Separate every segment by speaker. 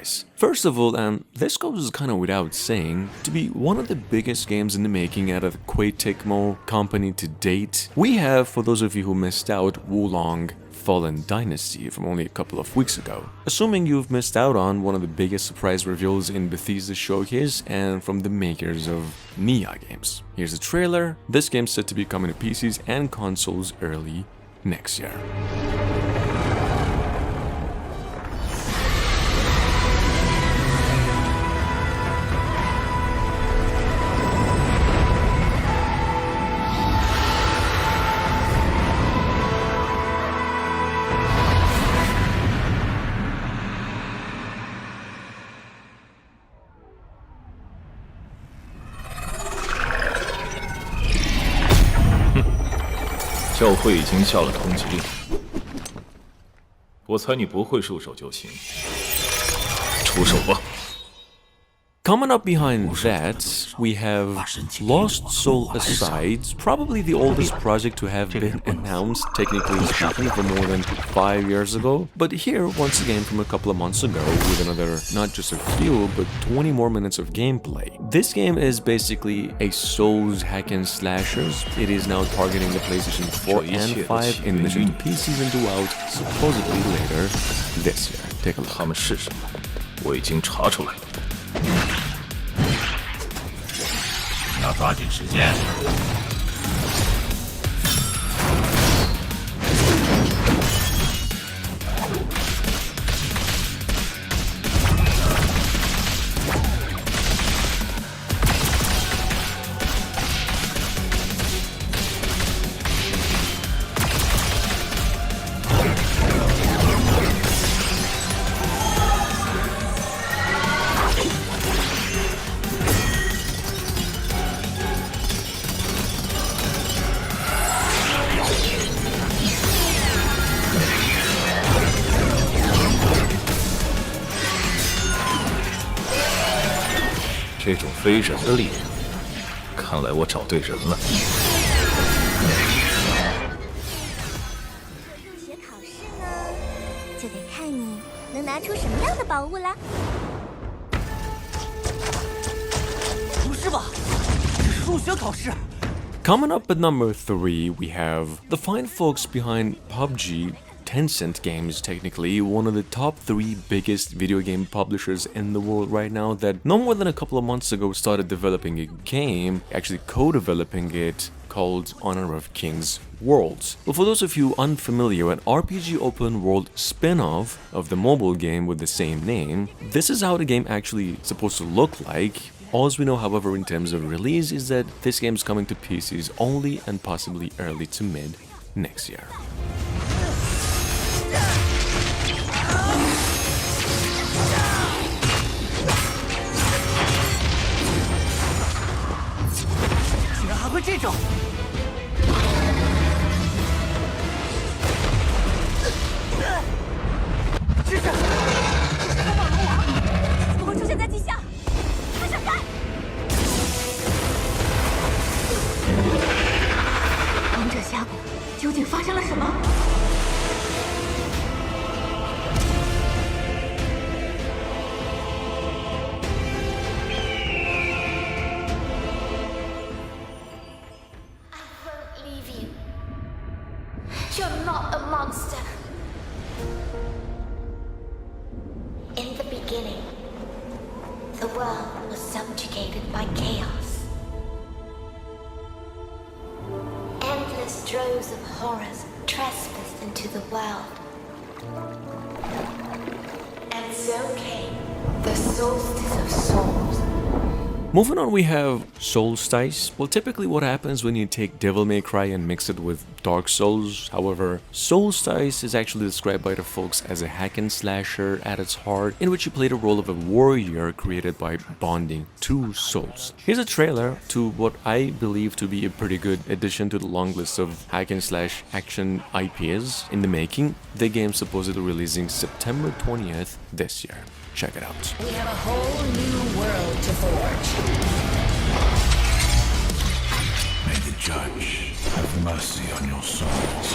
Speaker 1: Soultice. First of all, and this goes kind of without saying, to be one of the biggest games in the making out of the Koei Tecmo company to date, we have, for those of you who missed out, Wulong Fallen Dynasty from only a couple of weeks ago. Assuming you've missed out on one of the biggest surprise reveals in Bethesda's showcase and from the makers of Nia games. Here's the trailer. This game's set to be coming to PCs and consoles early next year.
Speaker 2: 教会已经下了通缉令，我猜你不会束手就擒，出手吧。
Speaker 1: Coming up behind that, we have Lost Soul Aside, probably the oldest project to have been announced, technically speaking, for more than 5 years ago. But here, once again, from a couple of months ago, with another, not just a few, but 20 more minutes of gameplay. This game is basically a Souls hack and slashers. It is now targeting the PlayStation 4 and 5, in addition to PCs and go out supposedly later this year. Take a look.
Speaker 2: 他们是什么？我已经查出来了。
Speaker 3: 要抓紧时间。
Speaker 2: 这种非人的力量，看来我找对人了。
Speaker 4: 入学考试呢，就得看你能拿出什么样的宝物啦。
Speaker 5: 不是吧？这是入学考试。
Speaker 1: Coming up at number 3, we have the fine folks behind PUBG, Tencent Games, technically, one of the top 3 biggest video game publishers in the world right now that no more than a couple of months ago started developing a game, actually co-developing it, called Honor of Kings Worlds. But for those of you unfamiliar, an RPG open world spin-off of the mobile game with the same name, this is how the game actually supposed to look like. All we know, however, in terms of release is that this game's coming to PCs only and possibly early to mid next year.
Speaker 5: 居然还会这种！支持！开放龙王怎么会出现在地下？开闪开！王者峡谷究竟发生了什么？
Speaker 6: You're not a monster. In the beginning, the world was subjugated by chaos. Endless droves of horrors trespassed into the world. And so came the Soultice of Souls.
Speaker 1: Moving on, we have Soultice. Well, typically what happens when you take Devil May Cry and mix it with Dark Souls. However, Soultice is actually described by the folks as a hack and slasher at its heart, in which you play the role of a warrior created by bonding two souls. Here's a trailer to what I believe to be a pretty good addition to the long list of hack and slash action IPs in the making. The game's supposedly releasing September 20th this year. Check it out.
Speaker 7: We have a whole new world to forge.
Speaker 3: May the judge have mercy on your souls.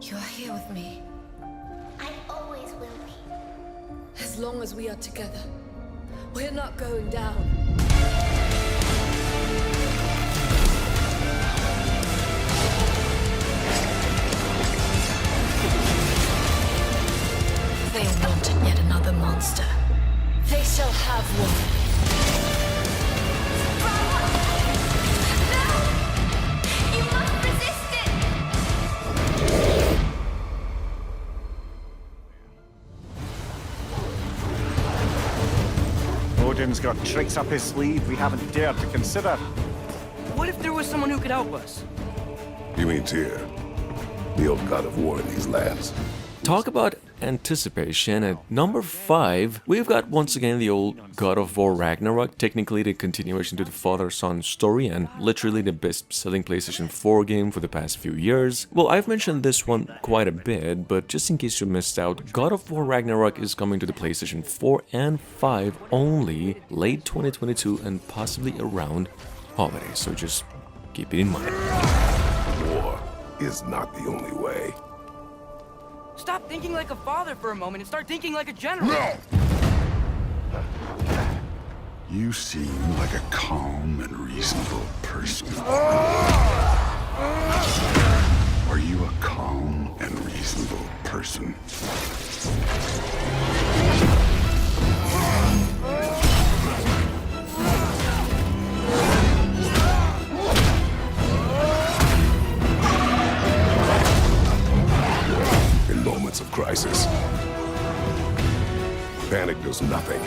Speaker 7: You're here with me.
Speaker 6: I always will be.
Speaker 7: As long as we are together, we're not going down. They wanted yet another monster. They shall have one.
Speaker 6: You must resist it!
Speaker 8: Odin's got tricks up his sleeve we haven't dared to consider.
Speaker 9: What if there was someone who could help us?
Speaker 3: You mean Tyr, the old god of war in these lands?
Speaker 1: Talk about anticipation. At number 5, we've got once again the old God of War Ragnarok, technically the continuation to the father-son story and literally the best-selling PlayStation 4 game for the past few years. Well, I've mentioned this one quite a bit, but just in case you missed out, God of War Ragnarok is coming to the PlayStation 4 and 5 only late 2022 and possibly around holidays, so just keep it in mind.
Speaker 3: War is not the only way.
Speaker 9: Stop thinking like a father for a moment and start thinking like a general.
Speaker 3: No! You seem like a calm and reasonable person. Are you a calm and reasonable person? In moments of crisis, panic does nothing.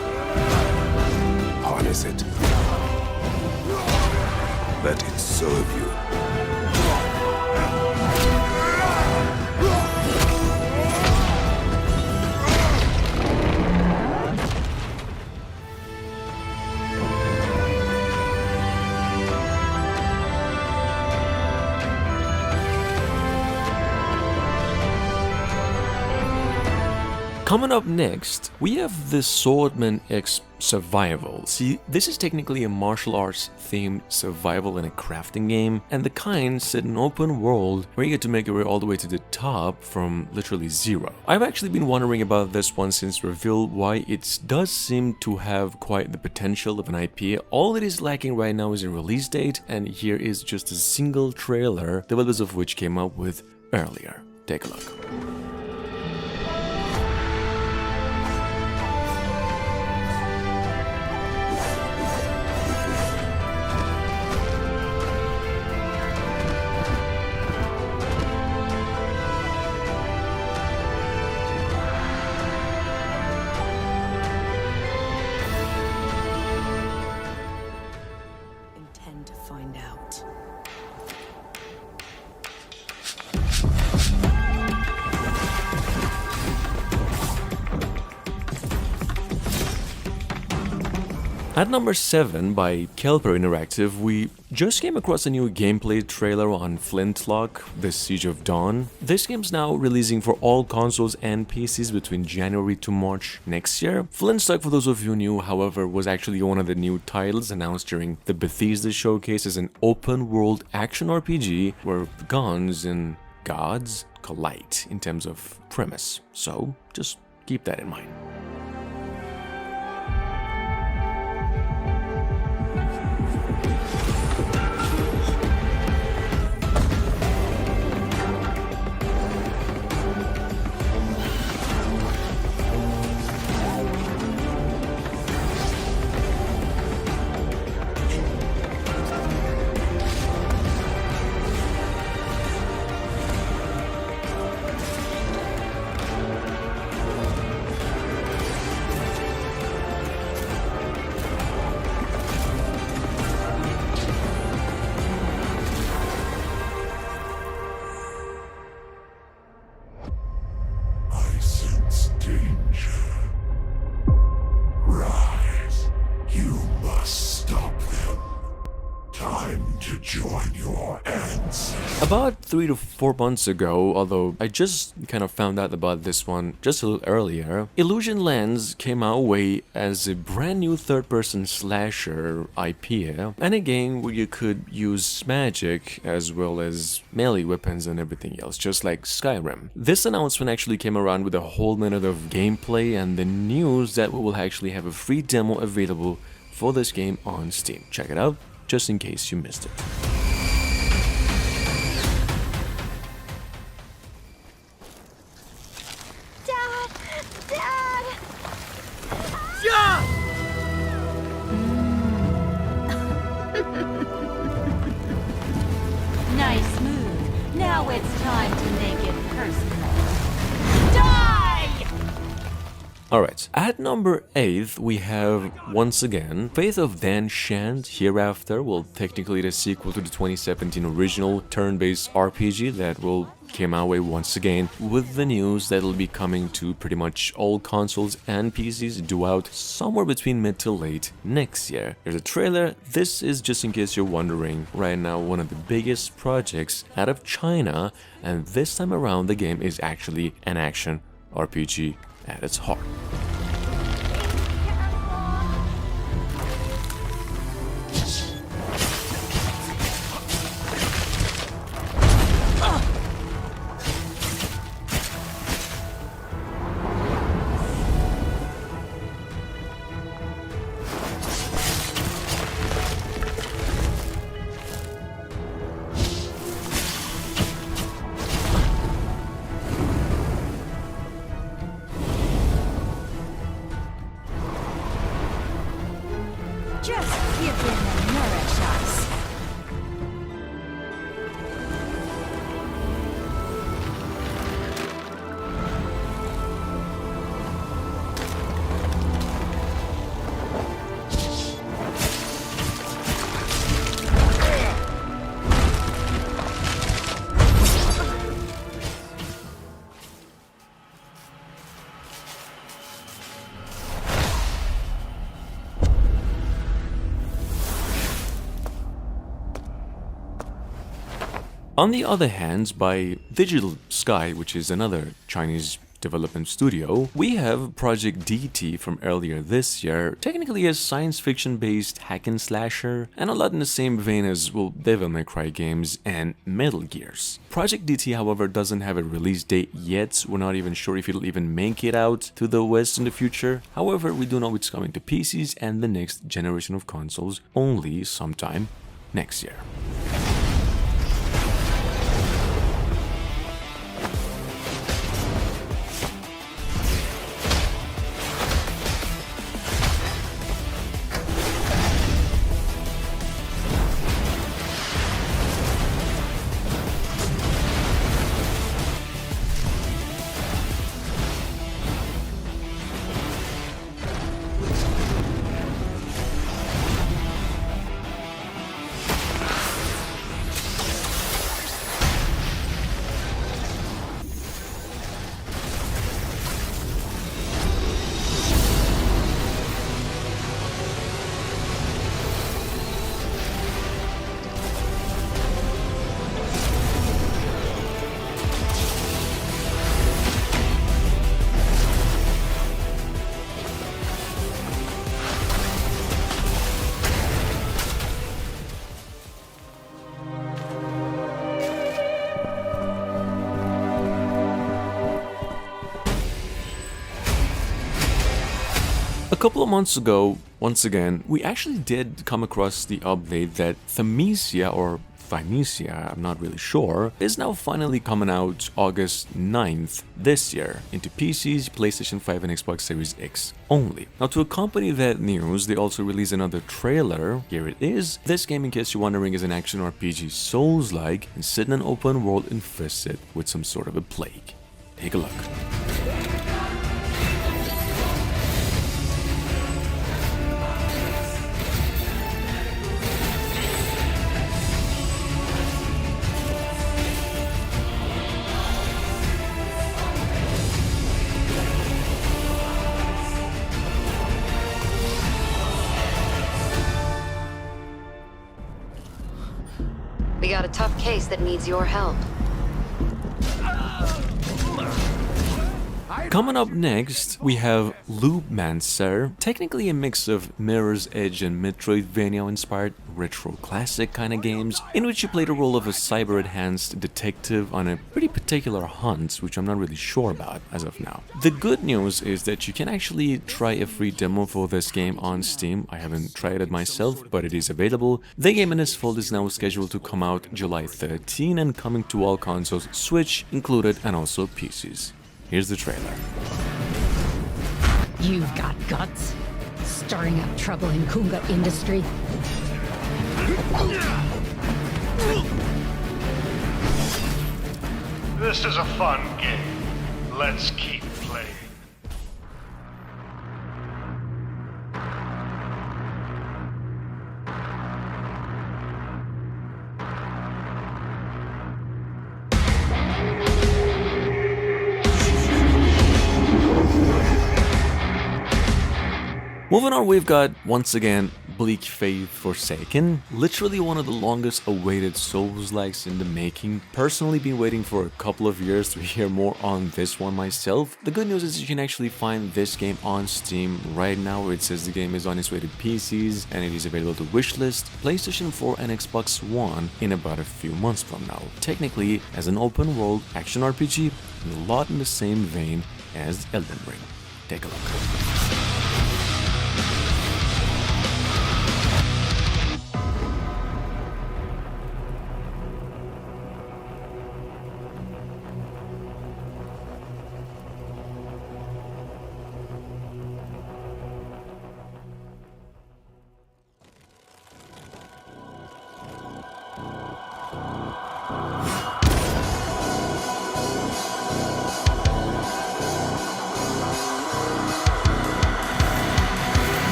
Speaker 3: Harness it. Let it serve you.
Speaker 1: Coming up next, we have the Swordman X Survival. See, this is technically a martial arts themed survival and a crafting game, and the kind set in an open world where you get to make your way all the way to the top from literally zero. I've actually been wondering about this one since reveal, why it does seem to have quite the potential of an IP. All it is lacking right now is a release date, and here is just a single trailer, developers of which came up with earlier. Take a look.
Speaker 5: Intend to find out.
Speaker 1: At number 7, by Kelper Interactive, we just came across a new gameplay trailer on Flintlock, The Siege of Dawn. This game's now releasing for all consoles and PCs between January to March next year. Flintlock, for those of you who knew, however, was actually one of the new titles announced during the Bethesda showcase as an open-world action RPG where guns and gods collide in terms of premise. So, just keep that in mind. About 3 to 4 months ago, although I just kind of found out about this one just a little earlier, Illusion Lands came our way as a brand new third-person slasher IP, and a game where you could use magic as well as melee weapons and everything else, just like Skyrim. This announcement actually came around with a whole minute of gameplay and the news that we will actually have a free demo available for this game on Steam. Check it out, just in case you missed it.
Speaker 5: Nice move. Now it's time to make it personal. Die!
Speaker 1: Alright, at number 8 we have, once again, Faith of Dan Shand Hereafter, well, technically the sequel to the 2017 original turn-based RPG that will came our way once again, with the news that it'll be coming to pretty much all consoles and PCs due out somewhere between mid to late next year. There's a trailer. This is, just in case you're wondering, right now one of the biggest projects out of China, and this time around the game is actually an action RPG at its heart.
Speaker 5: Just give him a nourish us.
Speaker 1: On the other hand, by Digital Sky, which is another Chinese development studio, we have Project DT from earlier this year, technically a science fiction based hack and slasher, and a lot in the same vein as, well, Devil May Cry games and Metal Gears. Project DT, however, doesn't have a release date yet. We're not even sure if it'll even make it out to the West in the future. However, we do know it's coming to PCs and the next generation of consoles only sometime next year. A couple of months ago, once again, we actually did come across the update that Thymesia, or Thymesia, I'm not really sure, is now finally coming out August 9th this year into PCs, PlayStation 5 and Xbox Series X only. Now, to accompany that news, they also released another trailer. Here it is. This game, in case you're wondering, is an action RPG Souls-like and set in an open world infested with some sort of a plague. Take a look.
Speaker 10: We got a tough
Speaker 7: case that needs your help.
Speaker 1: Coming up next, we have Lube Man Sir, technically a mix of Mirror's Edge and Metroidvania-inspired retro classic kind of games, in which you play the role of a cyber-enhanced detective on a pretty particular hunt, which I'm not really sure about as of now. The good news is that you can actually try a free demo for this game on Steam. I haven't tried it myself, but it is available. The game in its full is now scheduled to come out July 13 and coming to all consoles, Switch included, and also PCs. Here's the trailer.
Speaker 10: You've got guts. Stirring up trouble in Kunga industry.
Speaker 3: This is a fun game. Let's keep playing.
Speaker 1: Moving on, we've got, once again, Bleak Faith Forsaken, literally one of the longest awaited Souls-likes in the making. Personally been waiting for a couple of years to hear more on this one myself. The good news is you can actually find this game on Steam right now. It says the game is on its way to PCs and it is available to wishlist, PlayStation 4 and Xbox One in about a few months from now. Technically, as an open world action RPG, a lot in the same vein as Elden Ring. Take a look.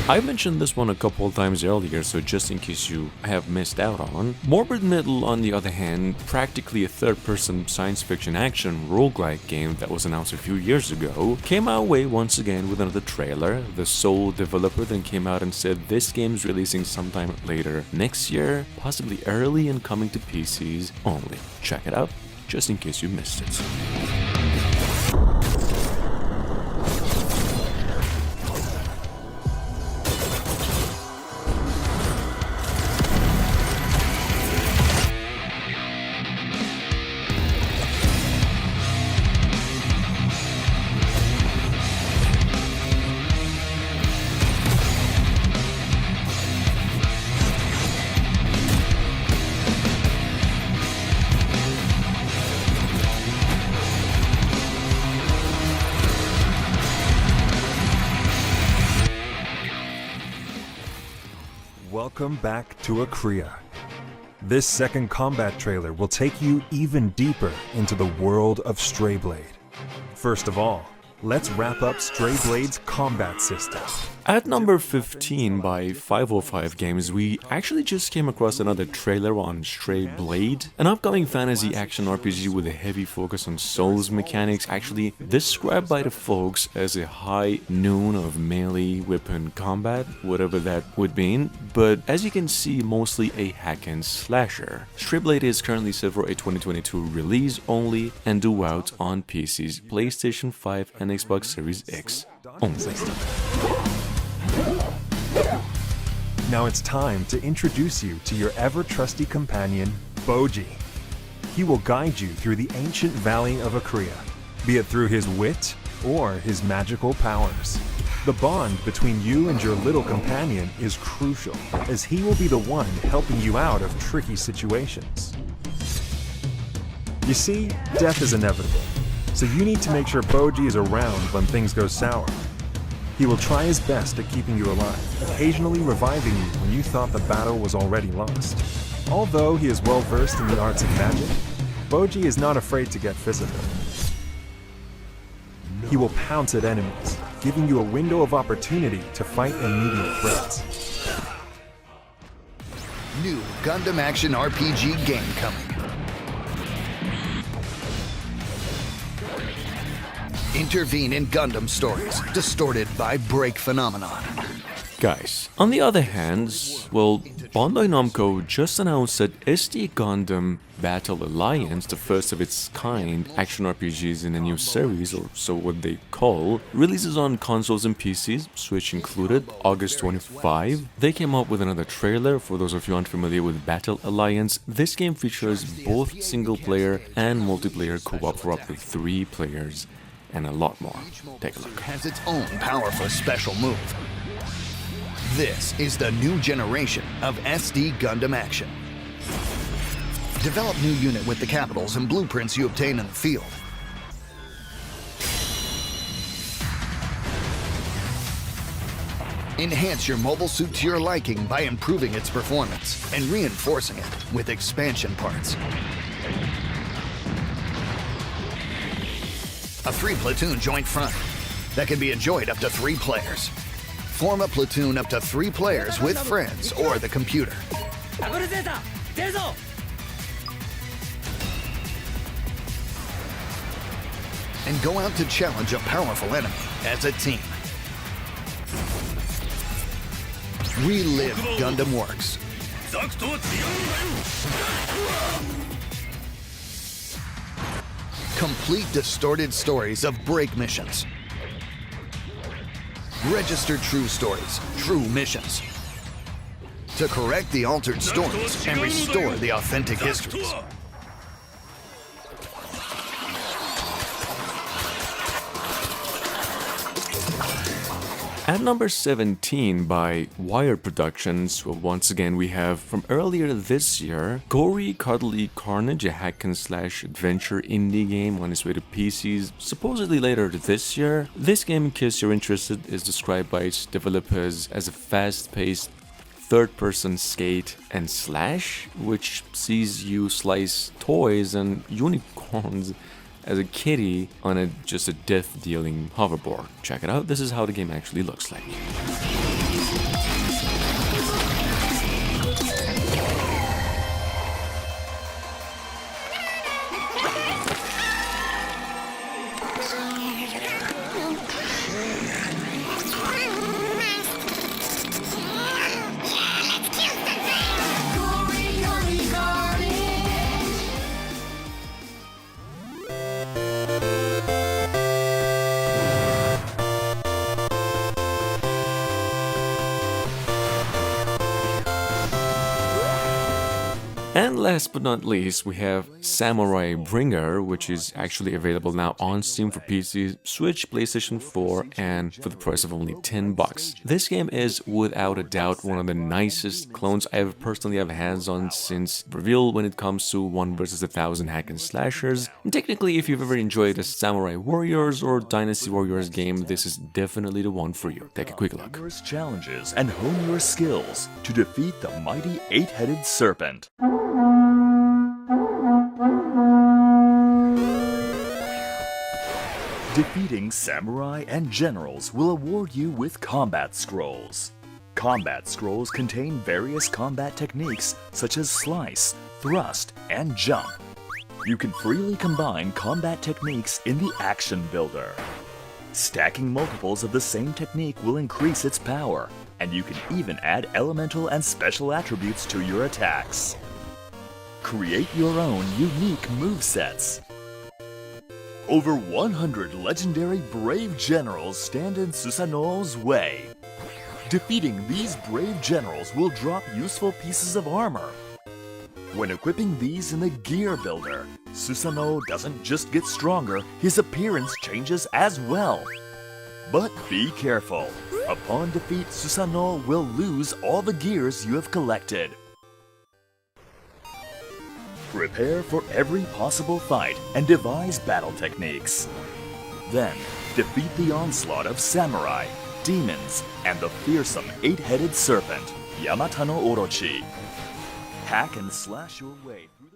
Speaker 1: I mentioned this one a couple of times earlier, so just in case you have missed out on. Morbid Metal, on the other hand, practically a third-person science fiction action roguelike game that was announced a few years ago, came our way once again with another trailer. The sole developer then came out and said this game's releasing sometime later next year, possibly early and coming to PCs only. Check it out, just in case you missed it.
Speaker 11: Welcome back to Akria. This second combat trailer will take you even deeper into the world of Strayblade. First of all, let's wrap up Strayblade's combat system.
Speaker 1: At number 15 by 505 Games, we actually just came across another trailer on Strayblade, an upcoming fantasy action RPG with a heavy focus on Souls mechanics, actually described by the folks as a high noon of melee weapon combat, whatever that would mean, but as you can see, mostly a hack and slasher. Strayblade is currently set for a 2022 release only and due out on PCs, PlayStation 5 and Xbox Series X only.
Speaker 11: Now it's time to introduce you to your ever-trusty companion, Boji. He will guide you through the ancient valley of Akria, be it through his wit or his magical powers. The bond between you and your little companion is crucial, as he will be the one helping you out of tricky situations. You see, death is inevitable, so you need to make sure Boji is around when things go sour. He will try his best at keeping you alive, occasionally reviving you when you thought the battle was already lost. Although he is well versed in the arts of magic, Boji is not afraid to get physical. He will pounce at enemies, giving you a window of opportunity to fight immediate threats.
Speaker 12: New Gundam action RPG game coming. Intervene in Gundam stories, distorted by break phenomenon.
Speaker 1: Guys, on the other hand, well, Bandai Namco just announced that SD Gundam Battle Alliance, the first of its kind action RPGs in a new series, or so what they call, releases on consoles and PCs, Switch included, August 25. They came up with another trailer. For those of you unfamiliar with Battle Alliance, this game features both single-player and multiplayer co-op for up to 3 players, and a lot more. Take a look.
Speaker 12: Has its own powerful special move. This is the new generation of SD Gundam action. Develop new unit with the capitals and blueprints you obtain in the field. Enhance your mobile suit to your liking by improving its performance and reinforcing it with expansion parts. A 3-platoon joint front that can be enjoyed up to 3 players. Form a platoon up to 3 players with friends or the computer. And go out to challenge a powerful enemy as a team. Relive Gundam Works. Complete distorted stories of break missions. Register true stories, true missions. To correct the altered stories and restore the authentic histories.
Speaker 1: At number 17 by Wired Productions, well, once again we have from earlier this year, gory, cuddly Carnage, a hack-and-slash adventure indie game on its way to PCs, supposedly later this year. This game, in case you're interested, is described by its developers as a fast-paced third-person skate and slash, which sees you slice toys and unicorns as a kitty on just a death-dealing hoverboard. Check it out, this is how the game actually looks like. And last but not least, we have Samurai Bringer, which is actually available now on Steam for PC, Switch, PlayStation 4, and for the price of only $10. This game is without a doubt one of the nicest clones I've personally have hands on since reveal when it comes to 1 vs 1,000 hack and slashers. And technically, if you've ever enjoyed a Samurai Warriors or Dynasty Warriors game, this is definitely the one for you. Take a quick look.
Speaker 13: Challenges and hone your skills to defeat the mighty 8-headed serpent. Defeating samurai and generals will award you with combat scrolls. Combat scrolls contain various combat techniques such as slice, thrust, and jump. You can freely combine combat techniques in the action builder. Stacking multiples of the same technique will increase its power, and you can even add elemental and special attributes to your attacks. Create your own unique movesets. Over 100 legendary brave generals stand in Susanoo's way. Defeating these brave generals will drop useful pieces of armor. When equipping these in the gear builder, Susanoo doesn't just get stronger, his appearance changes as well. But be careful. Upon defeat, Susanoo will lose all the gears you have collected. Prepare for every possible fight and devise battle techniques. Then, defeat the onslaught of samurai, demons, and the fearsome 8-headed serpent, Yamata no Orochi. Hack and slash your way through the